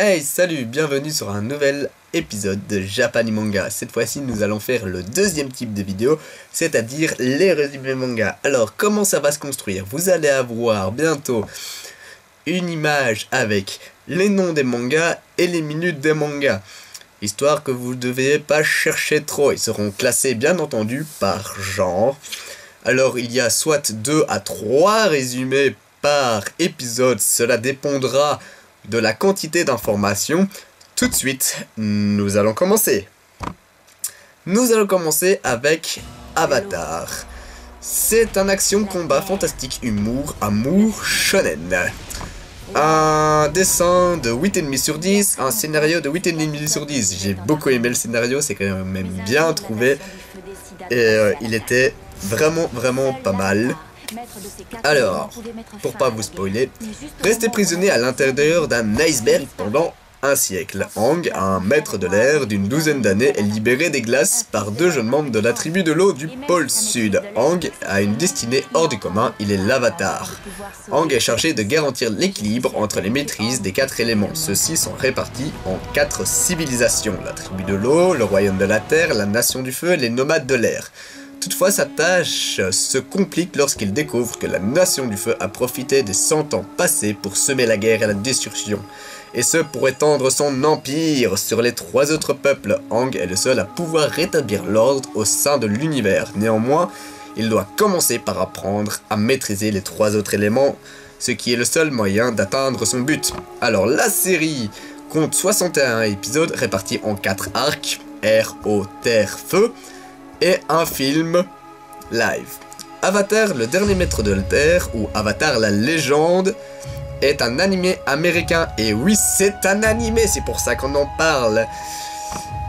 Hey, salut, bienvenue sur un nouvel épisode de Japanimanga. Cette fois-ci, nous allons faire le deuxième type de vidéo, c'est-à-dire les résumés manga. Alors, comment ça va se construire? Vous allez avoir bientôt une image avec les noms des mangas et les minutes des mangas, histoire que vous ne deviez pas chercher trop. Ils seront classés, bien entendu, par genre. Alors, il y a soit 2 à 3 résumés par épisode, cela dépendra de la quantité d'informations. Tout de suite, nous allons commencer. Nous allons commencer avec Avatar. C'est un action combat fantastique humour amour shonen. Un dessin de 8,5 sur 10, un scénario de 8,5 sur 10. J'ai beaucoup aimé le scénario, c'est quand même bien trouvé. Et il était vraiment pas mal. Alors, pour pas vous spoiler, restez prisonnier à l'intérieur d'un iceberg pendant un siècle. Aang, un maître de l'air d'une douzaine d'années, est libéré des glaces par 2 jeunes membres de la tribu de l'eau du pôle sud. Aang a une destinée hors du commun, il est l'Avatar. Aang est chargé de garantir l'équilibre entre les maîtrises des 4 éléments. Ceux-ci sont répartis en 4 civilisations: la tribu de l'eau, le royaume de la terre, la nation du feu et les nomades de l'air. Toutefois, sa tâche se complique lorsqu'il découvre que la nation du feu a profité des 100 ans passés pour semer la guerre et la destruction. Et ce, pour étendre son empire sur les 3 autres peuples. Aang est le seul à pouvoir rétablir l'ordre au sein de l'univers. Néanmoins, il doit commencer par apprendre à maîtriser les 3 autres éléments, ce qui est le seul moyen d'atteindre son but. Alors, la série compte 61 épisodes répartis en 4 arcs, air, eau, terre, feu, et un film live. Avatar, le dernier maître de la Terre, ou Avatar la légende, est un animé américain. Et oui, c'est un animé, c'est pour ça qu'on en parle.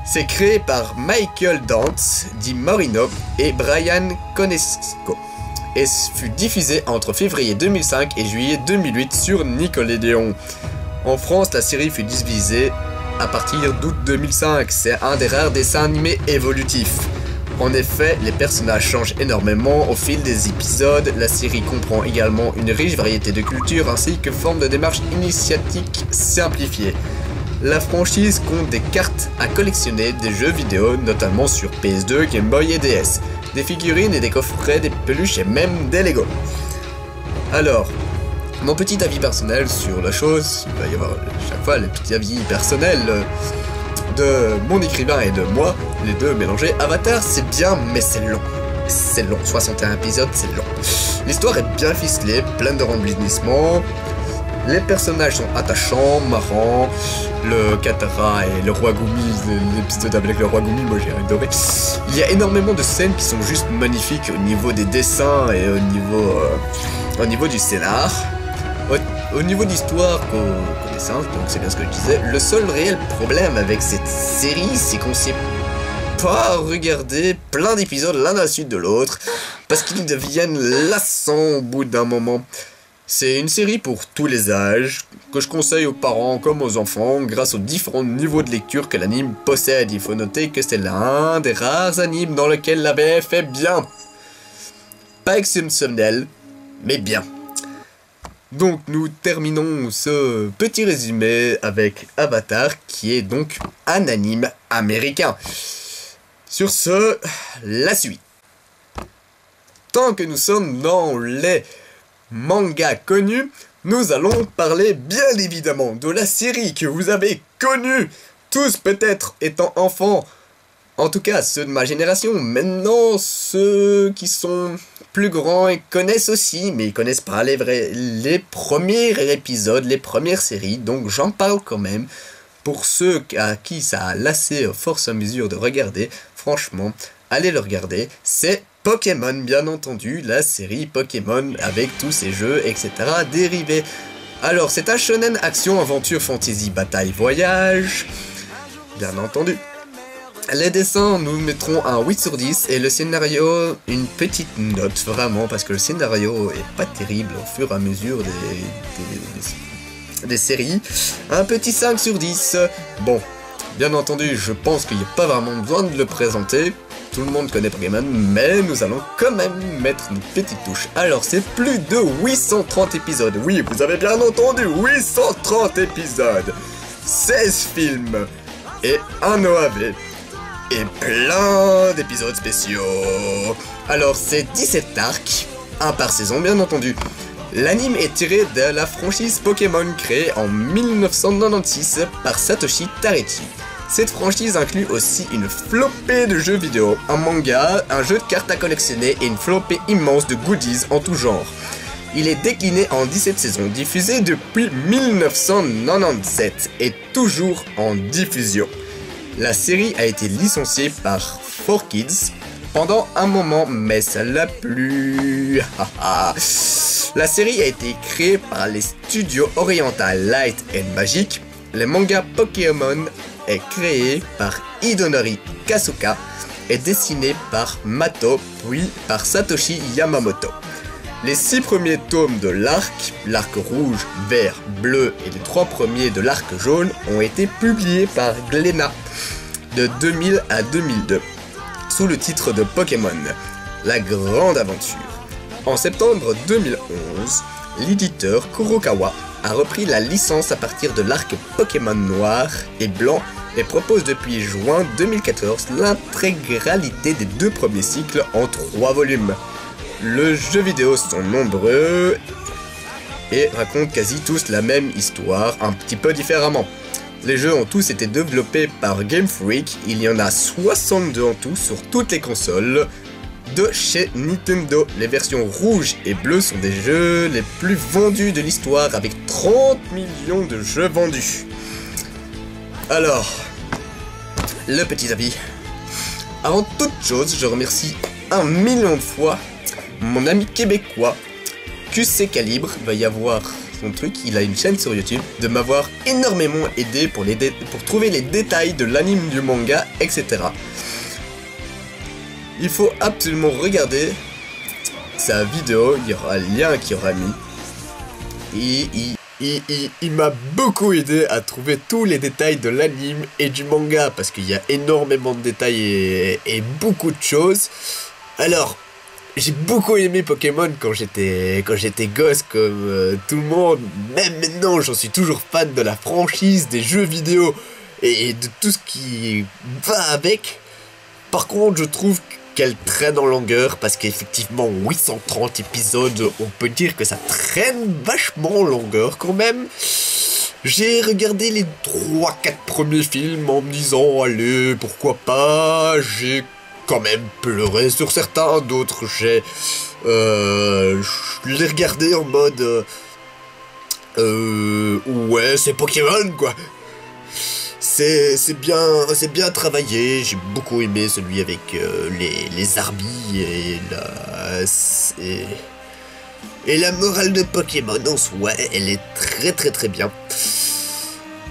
C'est créé par Michael Dante, dit Morino, et Brian Konietzko, et fut diffusé entre février 2005 et juillet 2008 sur Nickelodeon. En France, la série fut diffusée à partir d'août 2005. C'est un des rares dessins animés évolutifs. En effet, les personnages changent énormément au fil des épisodes. La série comprend également une riche variété de cultures ainsi que forme de démarche initiatique simplifiée. La franchise compte des cartes à collectionner, des jeux vidéo, notamment sur PS2, Game Boy et DS, des figurines et des coffrets, des peluches et même des Lego. Alors, mon petit avis personnel sur la chose, il va y avoir chaque fois le petit avis personnel de mon écrivain et de moi, les deux mélangés. Avatar, c'est bien, mais c'est long. C'est long, 61 épisodes, c'est long. L'histoire est bien ficelée, pleine de rebondissements. Les personnages sont attachants, marrants. Le Katara et le roi Gumi, l'épisode avec le roi Gumi, moi j'ai adoré. Il y a énormément de scènes qui sont juste magnifiques au niveau des dessins et au niveau du scénar. Au niveau d'histoire, connaissance, donc c'est bien ce que je disais, le seul réel problème avec cette série, c'est qu'on sait pas regarder plein d'épisodes l'un à la suite de l'autre, parce qu'ils deviennent lassants au bout d'un moment. C'est une série pour tous les âges, que je conseille aux parents comme aux enfants, grâce aux différents niveaux de lecture que l'anime possède. Il faut noter que c'est l'un des rares animes dans lequel la VF est bien. Pas exceptionnel, mais bien. Donc nous terminons ce petit résumé avec Avatar, qui est donc un anime américain. Sur ce, la suite. Tant que nous sommes dans les mangas connus, nous allons parler bien évidemment de la série que vous avez connue, tous peut-être étant enfants. En tout cas, ceux de ma génération. Maintenant, ceux qui sont plus grands, ils connaissent aussi, mais ils connaissent pas les premiers épisodes, les premières séries. Donc j'en parle quand même. Pour ceux à qui ça a lassé au force à mesure de regarder, franchement, allez le regarder. C'est Pokémon, bien entendu, la série Pokémon avec tous ces jeux, etc. dérivés. Alors, c'est un shonen action, aventure, fantasy, bataille, voyage, bien entendu. Les dessins, nous mettrons un 8 sur 10 et le scénario, une petite note, vraiment, parce que le scénario est pas terrible au fur et à mesure des séries. Un petit 5 sur 10. Bon, bien entendu, je pense qu'il n'y a pas vraiment besoin de le présenter. Tout le monde connaît Pokémon, mais nous allons quand même mettre une petite touche. Alors, c'est plus de 830 épisodes. Oui, vous avez bien entendu, 830 épisodes. 16 films et un OAV et plein d'épisodes spéciaux. Alors c'est 17 arcs, un par saison bien entendu. L'anime est tiré de la franchise Pokémon créée en 1996 par Satoshi Teraichi. Cette franchise inclut aussi une flopée de jeux vidéo, un manga, un jeu de cartes à collectionner et une flopée immense de goodies en tout genre. Il est décliné en 17 saisons, diffusé depuis 1997 et toujours en diffusion. La série a été licenciée par 4Kids pendant un moment, mais ça l'a plu. La série a été créée par les studios Oriental Light and Magic. Le manga Pokémon est créé par Hidonori Kasuka et dessiné par Mato puis par Satoshi Yamamoto. Les 6 premiers tomes de l'arc rouge, vert, bleu et les 3 premiers de l'arc jaune ont été publiés par Glénat de 2000 à 2002 sous le titre de Pokémon, la grande aventure. En septembre 2011, l'éditeur Kurokawa a repris la licence à partir de l'arc Pokémon noir et blanc et propose depuis juin 2014 l'intégralité des 2 premiers cycles en 3 volumes. Les jeux vidéo sont nombreux et racontent quasi tous la même histoire, un petit peu différemment. Les jeux ont tous été développés par Game Freak, il y en a 62 en tout sur toutes les consoles de chez Nintendo. Les versions rouges et bleues sont des jeux les plus vendus de l'histoire avec 30 millions de jeux vendus. Alors, le petit avis. Avant toute chose, je remercie 1 million de fois mon ami québécois QC Calibre, va y avoir son truc, il a une chaîne sur YouTube, de m'avoir énormément aidé pour trouver les détails de l'anime, du manga, etc. Il faut absolument regarder sa vidéo, il y aura un lien qui aura mis. Il m'a beaucoup aidé à trouver tous les détails de l'anime et du manga, parce qu'il y a énormément de détails et beaucoup de choses. Alors, j'ai beaucoup aimé Pokémon quand j'étais gosse, comme tout le monde. Même maintenant, j'en suis toujours fan de la franchise, des jeux vidéo et de tout ce qui va avec. Par contre, je trouve qu'elle traîne en longueur, parce qu'effectivement, 830 épisodes, on peut dire que ça traîne vachement en longueur quand même. J'ai regardé les 3-4 premiers films en me disant, allez, pourquoi pas. J'ai quand même pleuré sur certains, d'autres je l'ai regardé en mode ouais, c'est Pokémon quoi. C'est bien travaillé, j'ai beaucoup aimé celui avec les Arbis et la morale de Pokémon en soi, elle est très bien.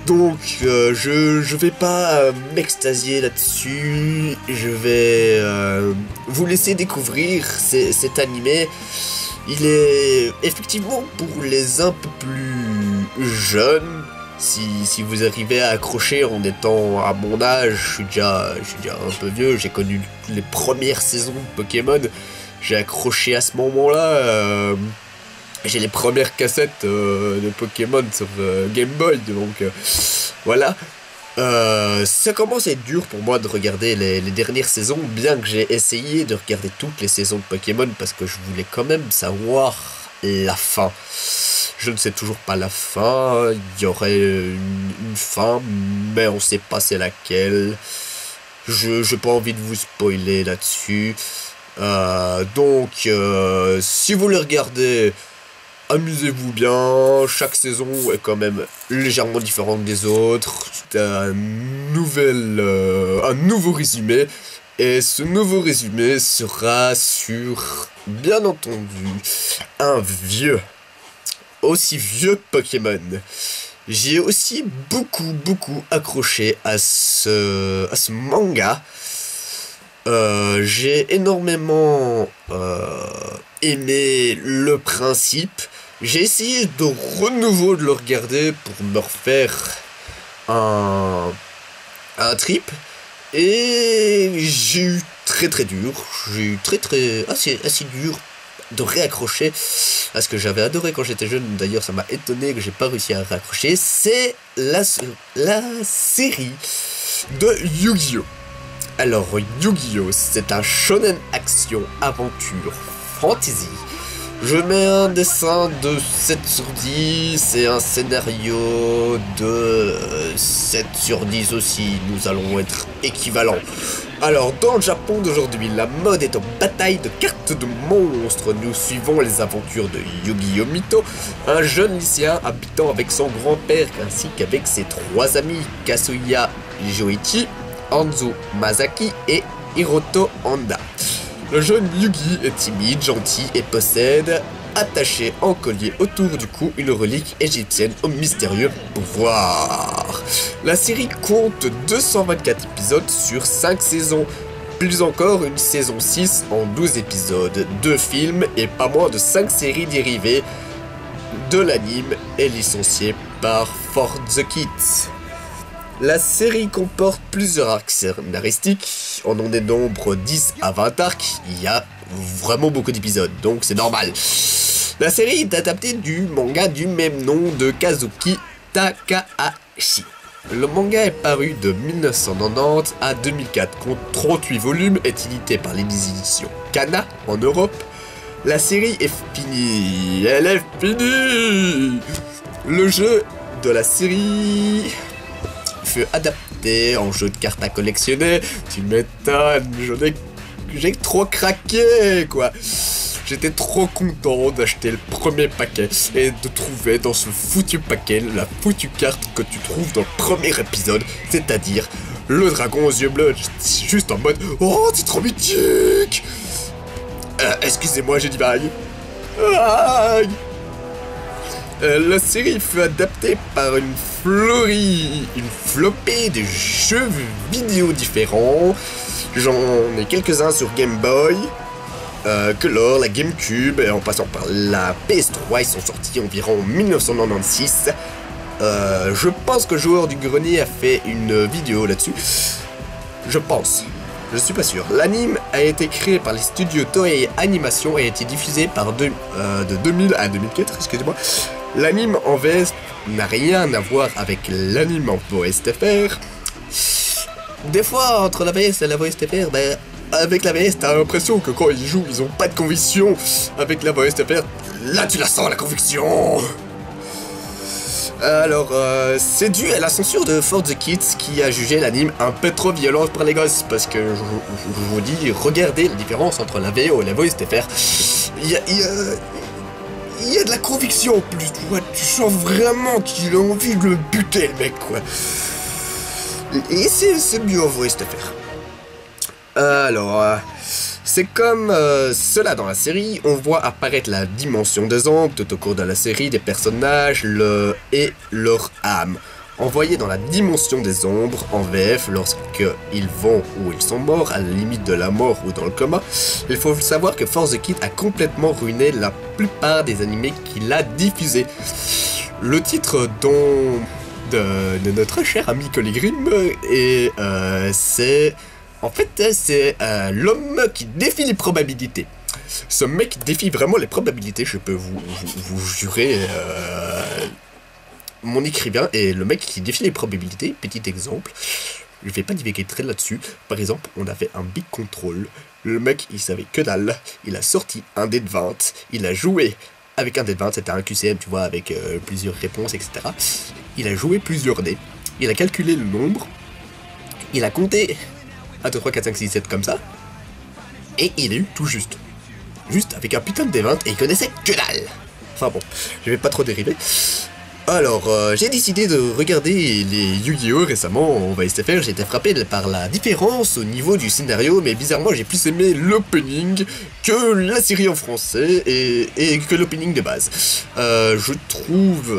Donc je vais pas m'extasier là-dessus, je vais vous laisser découvrir cet animé. Il est effectivement pour les un peu plus jeunes. Si vous arrivez à accrocher en étant à mon âge, je suis déjà un peu vieux, j'ai connu les premières saisons de Pokémon, j'ai accroché à ce moment-là. J'ai les premières cassettes de Pokémon sur Game Boy, donc voilà. Ça commence à être dur pour moi de regarder les dernières saisons, bien que j'ai essayé de regarder toutes les saisons de Pokémon, parce que je voulais quand même savoir la fin. Je ne sais toujours pas la fin, il y aurait une fin, mais on sait pas c'est laquelle. J'ai pas envie de vous spoiler là-dessus. Donc, si vous le regardez, amusez-vous bien, chaque saison est quand même légèrement différente des autres. C'est un nouveau résumé, et ce nouveau résumé sera sur, bien entendu, un aussi vieux que Pokémon. J'ai aussi beaucoup accroché à ce manga. J'ai énormément aimé le principe. J'ai essayé de renouveau de le regarder pour me refaire un trip, et j'ai eu très dur. J'ai eu assez dur de réaccrocher à ce que j'avais adoré quand j'étais jeune. D'ailleurs, ça m'a étonné que j'ai pas réussi à raccrocher. C'est la série de Yu-Gi-Oh! Alors, Yu-Gi-Oh! C'est un shonen action aventure fantasy. Je mets un dessin de 7 sur 10 et un scénario de 7 sur 10 aussi. Nous allons être équivalents. Alors, dans le Japon d'aujourd'hui, la mode est en bataille de cartes de monstres. Nous suivons les aventures de Yu-Gi-Oh! Mito, un jeune lycéen habitant avec son grand-père ainsi qu'avec ses 3 amis, Kazuya Joichi, Hanzo Masaki et Hiroto Honda. Le jeune Yugi est timide, gentil et possède, attaché en collier autour du cou, une relique égyptienne au mystérieux pouvoir. La série compte 224 épisodes sur 5 saisons, plus encore une saison 6 en 12 épisodes, 2 films et pas moins de 5 séries dérivées de l'anime est licenciée par For the Kids. La série comporte plusieurs arcs scénaristiques, on en dénombre 10 à 20 arcs, il y a vraiment beaucoup d'épisodes, donc c'est normal. La série est adaptée du manga du même nom de Kazuki Takahashi. Le manga est paru de 1990 à 2004, compte 38 volumes, est édité par les éditions Kana en Europe. La série est finie, elle est finie. Le jeu de la série fut adapté en jeu de cartes à collectionner. Tu m'étonnes, j'ai trop craqué quoi. J'étais trop content d'acheter le premier paquet et de trouver dans ce foutu paquet la foutue carte que tu trouves dans le premier épisode, c'est-à-dire le dragon aux yeux bleus. Juste en mode oh c'est trop mythique. Excusez-moi, j'ai dit vague. La série fut adaptée par une flopée de jeux vidéo différents. J'en ai quelques-uns sur Game Boy, Color, la GameCube, et en passant par la PS3, ils sont sortis environ en 1996. Je pense que Joueur du Grenier a fait une vidéo là-dessus. Je pense. Je suis pas sûr. L'anime a été créé par les studios Toei Animation et a été diffusé de 2000 à 2004, excusez-moi. L'anime en VS n'a rien à voir avec l'anime en VSTFR. Des fois, entre la VS et la VSTFR, ben, avec la VS, t'as l'impression que quand ils jouent, ils ont pas de conviction. Avec la VSTFR, là tu la sens, la conviction. Alors, c'est dû à la censure de For the Kids qui a jugé l'anime un peu trop violent pour les gosses. Parce que, je vous dis, regardez la différence entre la VO et la VSTFR. Il y a de la conviction en plus, tu vois, tu sens vraiment qu'il a envie de le buter le mec quoi. Et c'est mieux en VSTFR. Alors, c'est comme cela dans la série, on voit apparaître la dimension des ombres tout au cours de la série, des personnages et leur âme. Envoyés dans la dimension des ombres en VF lorsqu'ils vont ou ils sont morts, à la limite de la mort ou dans le coma. Il faut savoir que For the Kid a complètement ruiné la plupart des animés qu'il a diffusés. Le titre de notre cher ami Colligrim et c'est... En fait, c'est l'homme qui défie les probabilités. Ce mec défie vraiment les probabilités, je peux vous jurer. Mon écrivain est le mec qui défie les probabilités. Petit exemple, je vais pas divaguer très là-dessus. Par exemple, on a fait un big control. Le mec, il savait que dalle. Il a sorti un dé de 20. Il a joué avec un dé de 20. C'était un QCM, tu vois, avec plusieurs réponses, etc. Il a joué plusieurs dés. Il a calculé le nombre. Il a compté 1, 2, 3, 4, 5, 6, 7 comme ça. Et il a eu tout juste. Juste avec un putain de dé 20 et il connaissait que dalle. Enfin bon, je vais pas trop dériver. Alors, j'ai décidé de regarder les Yu-Gi-Oh! Récemment en VSTFR, j'ai été frappé par la différence au niveau du scénario, mais bizarrement j'ai plus aimé l'opening que la série en français et que l'opening de base. Je trouve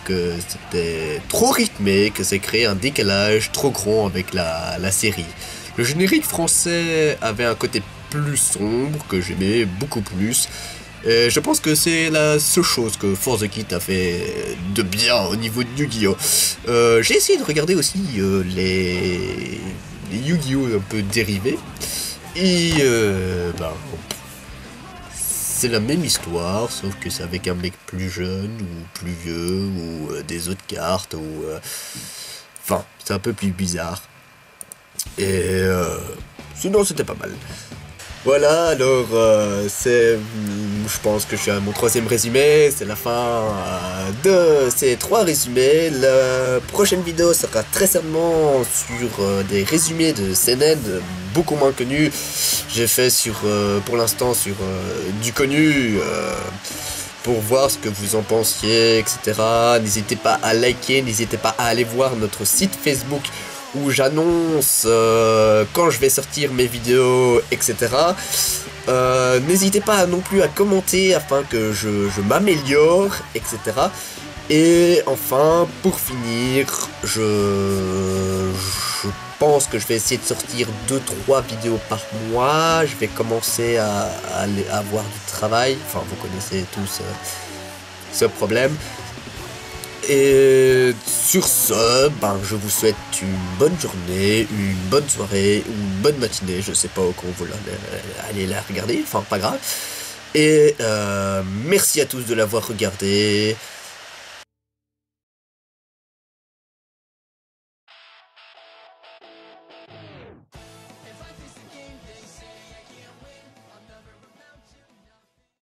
que c'était trop rythmé, que c'est créé un décalage trop grand avec la série. Le générique français avait un côté plus sombre que j'aimais beaucoup plus. Je pense que c'est la seule chose que For the Kid a fait de bien au niveau de Yu-Gi-Oh! J'ai essayé de regarder aussi les Yu-Gi-Oh! Un peu dérivés. Et c'est la même histoire, sauf que c'est avec un mec plus jeune, ou plus vieux, ou des autres cartes, ou... Enfin, c'est un peu plus bizarre. Et sinon, c'était pas mal. Voilà, alors, je pense que je suis à mon 3e résumé, c'est la fin de ces 3 résumés. La prochaine vidéo sera très certainement sur des résumés de CNN, beaucoup moins connus. J'ai fait pour l'instant sur du connu, pour voir ce que vous en pensiez, etc. N'hésitez pas à liker, n'hésitez pas à aller voir notre site Facebook, où j'annonce quand je vais sortir mes vidéos, etc. N'hésitez pas non plus à commenter afin que je m'améliore, etc. Et enfin, pour finir, je pense que je vais essayer de sortir 2-3 vidéos par mois. Je vais commencer à avoir du travail. Enfin, vous connaissez tous ce problème. Et sur ce, je vous souhaite une bonne journée, une bonne soirée, ou une bonne matinée, je sais pas quand vous allez la regarder, enfin pas grave. Et merci à tous de l'avoir regardé.